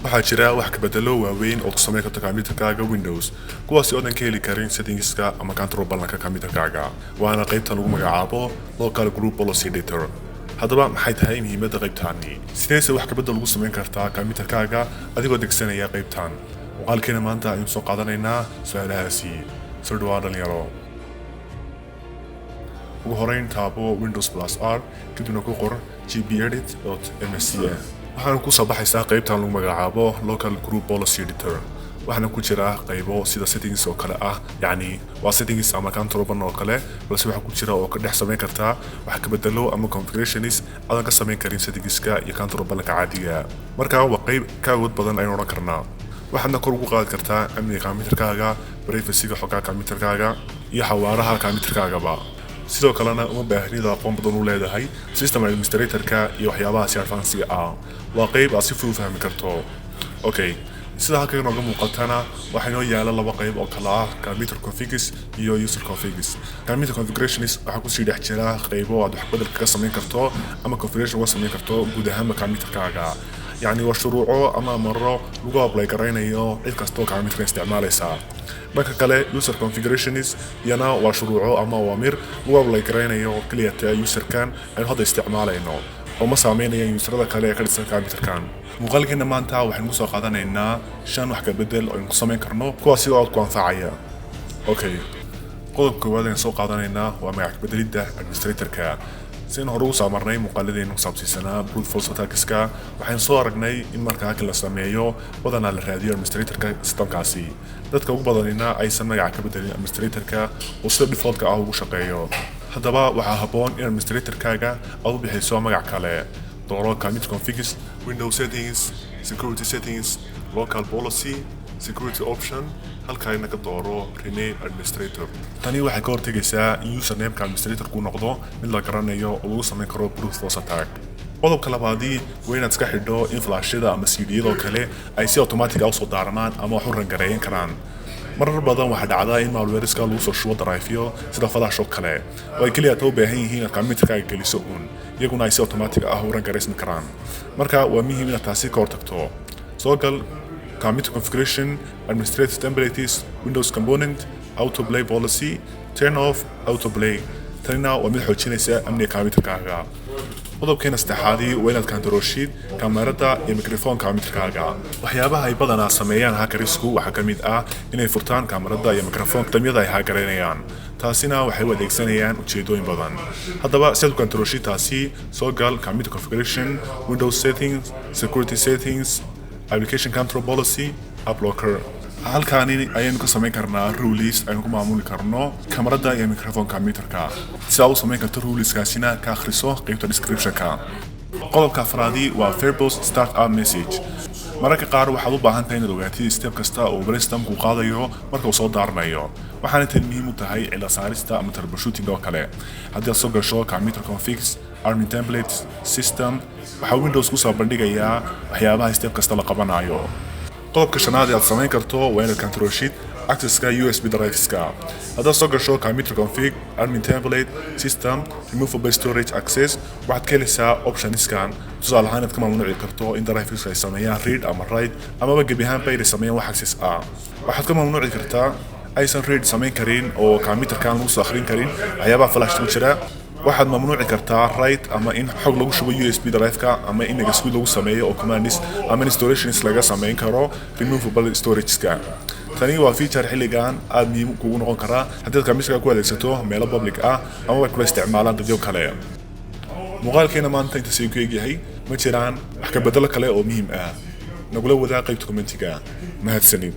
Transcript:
waxaa jira waxkabadalo wawayn oo ku sameyn karto computerkaga Windows kuwasi oo ka heli karin settingska ama control panelka computerkaga wana qaybtan lagu magacabo local group policy editor. Hadaba maxay tahay muhiimada qaybtani? Sideese waxkabadalo lagu sameyn kartaa computerkaga adigoo adeegsanaya qaybtan. Muqalkena manta aynu soo qaadanaynaa su'aalahaasi. Soo dhawaada dhalinyaro. ugu horeyn taabo Windows +R kadibna ku qor gbedit.msc. waxaan ku soo baxaysaa qaybtan lagu magacabo local group policy editor. waxaana ku jira qaybo sida settings oo kale ah, yani waa settings ama control panel oo kale, balse waxa ku jira oo ka dhex sameyn kartaa wax ka bedelo ama configurations adan ka sameyn karin settingska iyo control panelka caadiga. marka waa qayb ka awood badan aynu oran karnaa. waxaadna kor ugu qaadi kartaa amniga computerkaga, privacyga xogta computerkaga iyo xawaaraha computerkagaba. sidoo kalena uma baahnida aqoon badan u leedahay system administratorka iyo waxyaabaha si advanced ah. waa qayb aad si fudud u fahmi karto. okay, sida halkan nooga muuqatana waxaa inoo yaala laba qayb oo kala ah computer configs iyo user configs. computer configurations waxaa ku sii dhex jira qaybo aad wax bedel ka sameyn karto ama configuration uga sameyn karto guud ahaan computerkaga. يعني وشروعه أما مرة لغة أبلاي كرينيو إذا كستو كامل تكون استعمالها. marka kale user configurations yana waa shuruuco ama awaamir loo ablay kareynayo kaliya userkan ay hada isticmaalayno oo ma saameynayaan userada kale ee ka dhisan computerkan. Muqalkena maanta waxaan soo qaadanaynaa 5 wax ka bedel oo ku sameyn karno kuwaas oo ku anfacaya. okay, qodobka koowaad ee soo qaadanaynaa waa magac bedelida administratorka. سين هروب سامرناي مقالدين وسابسيسنا برود فولس أتاكسكا وحين صورناي إن مركا كلا ساميو وضعنا الراديو المستريتر كستم كاسي دتك وبضلنا أي سنة يعكبدل المستريتر كا وصير ديفولت كأهو شقيو هدبا وحابون إن المستريتر كاجا أو بحيثوا مجا كلا دورو كاميت configures Windows settings security settings local policy security option halka ayna ka dooro rename administrator. tani waxay ka hortagaysaa username ka administrator ku noqdo mid la garanayo oo lagu sameyn karo brute force attack. qodobka labaadii waa inaad iska xidho in flashada ama CD-yada kale ay si automatic ah u soo daarmaan ama wax u rangareyn karaan. marar badan waxa dhacda in malware-ska lagu soo shubo drive-yo sida flash oo kale oo ay kaliya u baahan yihiin inaad computerkaaga geliso iyaguna ay si automatic ah u rangareyn karaan. marka waa muhiim inaad taasi ka hortagto. soo gal computer configuration, administrative templates, Windows component, autoplay policy, turn off autoplay. tanina waa mid xoojinaysa amniga computerkaaga. qodobkeena saddexaadii waa inaad kantaroshid kamarada iyo microphone computerkaaga. waxyaabaha ay badanaa sameeyaan hackersku waxaa ka mid ah inay furtaan kamarada iyo microphone tamyada ay hackereynayaan. taasina waxay u adeegsanayaan ujeedooyin badan. haddaba si aad u kantaroshid taasi, soo gal computer configuration, Windows settings, security settings, application control policy, app blocker. halkaani ayaynu ka sameyn karnaa rules aynu ku maamuli karno kamarada iyo microphone computerka. si aad u sameyn karto ruleskaasina ka akhriso qaybta description-ka. qodobka afraadi waa verbose start up message. mararka qaar waxaad u baahan tahay inaad ogaatid step kasta oo systemku qaadayo marka uu soo daarnayo. waxaana tan muhiim u tahay cilad saarista ama troubleshooting oo kale. haddii aad soo gasho computer configs, admin templates, system, waxaa Windows ku soo bandhigayaa waxyaabaha step kasta la qabanayo. qodobka shanaad ee aad sameyn karto waa inaad control-shid access-ka USB drives-ka. haddaad soo gasho computer config, admin template, system, removable storage access, waxaad ka helaysaa optionskan. tusaale ahaan inaad ka mamnuuci karto in drives ay sameeyaan read ama write amaba gebi ahaanba ay sameeyaan wax access ah. waxaad ka mamnuuci kartaa aysan read sameyn karin oo computerkan lagu soo akhrin karin waxyaabaha flash ku jira. waxaad mamnuuci kartaa write ama in xog lagu shubo USB drive-ka ama in execute lagu sameeyo oo commands ama installations laga sameyn karo removable storage-ka. tani waa feature xilligan aad muhiim kugu noqon kara haddii aad computerka ku adeegsato meelo public ah ama wax kula isticmaalaan dadyo kale. muqalkena maanta inta sii ku eegyahay ma jiraan wax ka bedelo kale oo muhiim ah. nagula wadaag qaybta commentiga. mahadsanid.